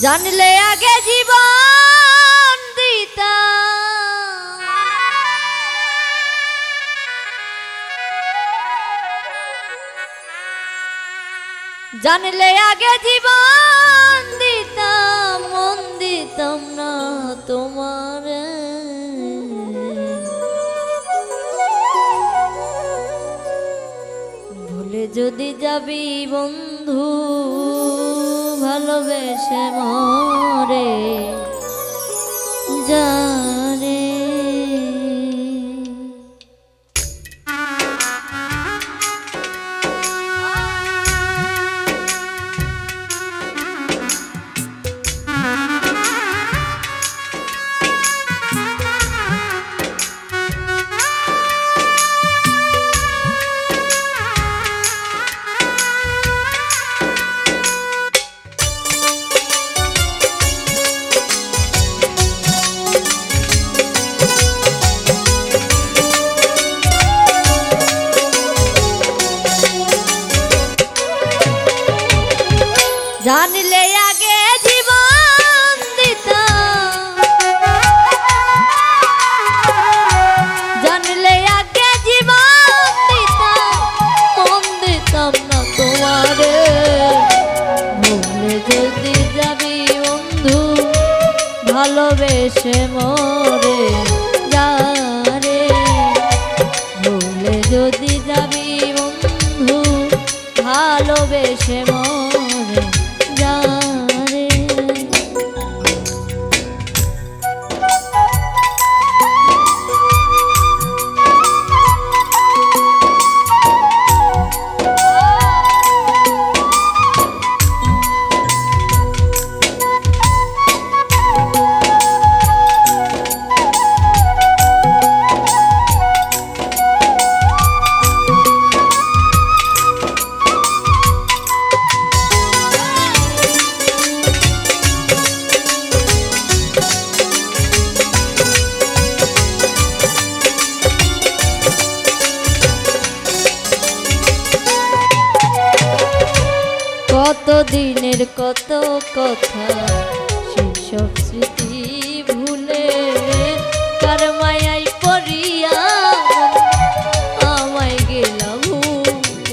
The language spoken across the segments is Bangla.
জানলে আগে জীবন দিতাম, জানলে আগে জীবন দিতাম, মন দিতাম না তোমার। ভুলে যদি যাবি বন্ধু ভালোবেসে মরে জানে। জানলে আগে জীবন দিতাম, জানলে আগে জীবন দিতাম, মন দিতাম না তোমারে। ভুলে যদি যাবি বন্ধু ভালোবেসে মরে যারে। ভুলে যদি যাবি বন্ধু ভালোবেসে মরে যারে। কত দিনের কত কথা সেসব স্মৃতি ভুলে কার মায়ায় পড়িয়া আমায় গেলাম ভুলে।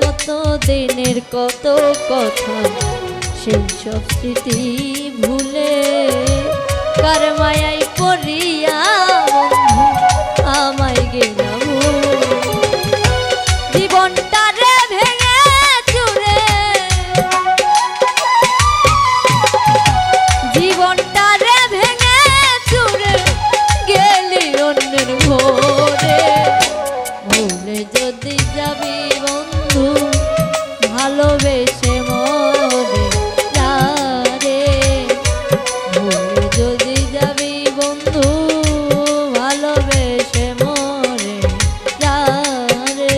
কত দিনের কত কথা সেই সব স্মৃতি ভুলে কার মায়ায় পড়িয়া আমায় গেলাম। জীবনটারে ভেঙে চুরে, জীবনটারে ভেঙে চুরে গেলি অন্যের ঘরে। ভুলে যদি যাবি বন্ধু ভালোবেসে মরে যারে। ভুলে যদি যাবি বন্ধু ভালোবেসে মরে যারে।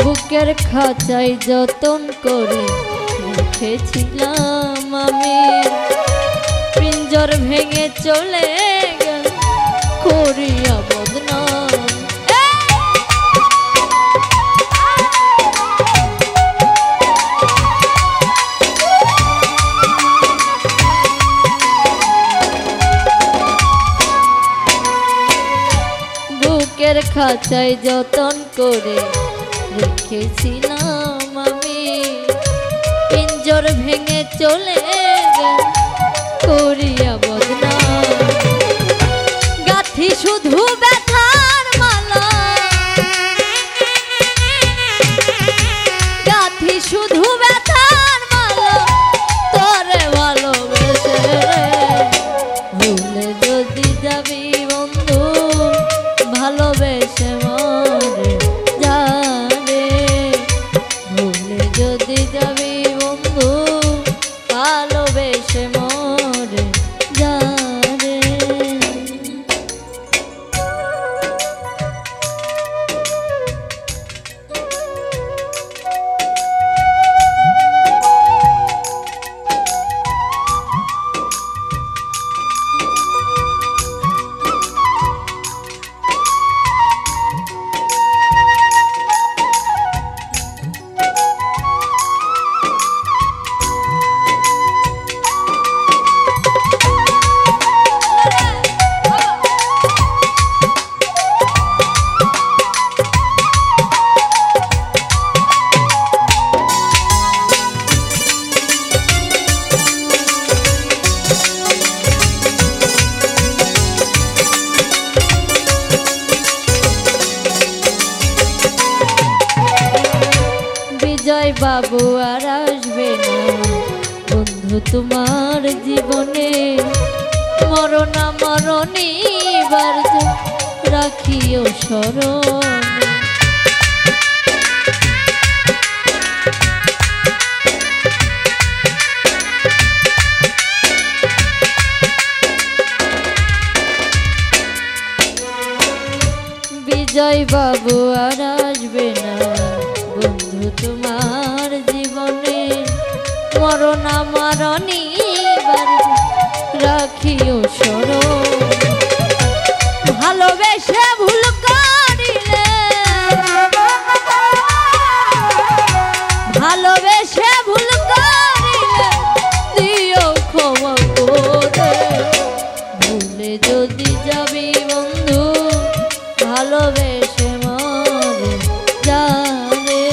বুকের খাঁচাই যতন করে রেখেছিলাম আমি, পিঞ্জর ভেঙে চলে গেল করিয়া বদনাম। বুকের খাঁচায় যতন করে রেখেছিলাম আমি, পিঞ্জর ভেঙে চলে গেল করিয়া বদনাম। গাথি শুধু ব্যথার মালা, গাথি শুধু ব্যথার মালা, তোরে ভালোবেসে ভুলে যদি যাবি বন্ধু, ভালোবেসে মরে যাবে। ভুলে যদি যাবি বন্ধু, ভালোবেসে মরে যাবে। বিজয় বাবু আর আসবে না বন্ধু তোমার জীবনে, মরণা মরণী বার রাখিও স্মরণে। বিজয় বাবু আর আসবে না বন্ধু তোমার জীবনে, মরণা মরণী বার রাখিও স্মরণ। ভালোবেসে ভুল করিলে, ভালোবেসে ভুল করিলে দিও ক্ষমা করে। ভুলে যদি যাবি বন্ধু, ভালোবেসে মরে যাবে।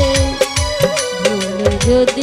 ভুলে যদি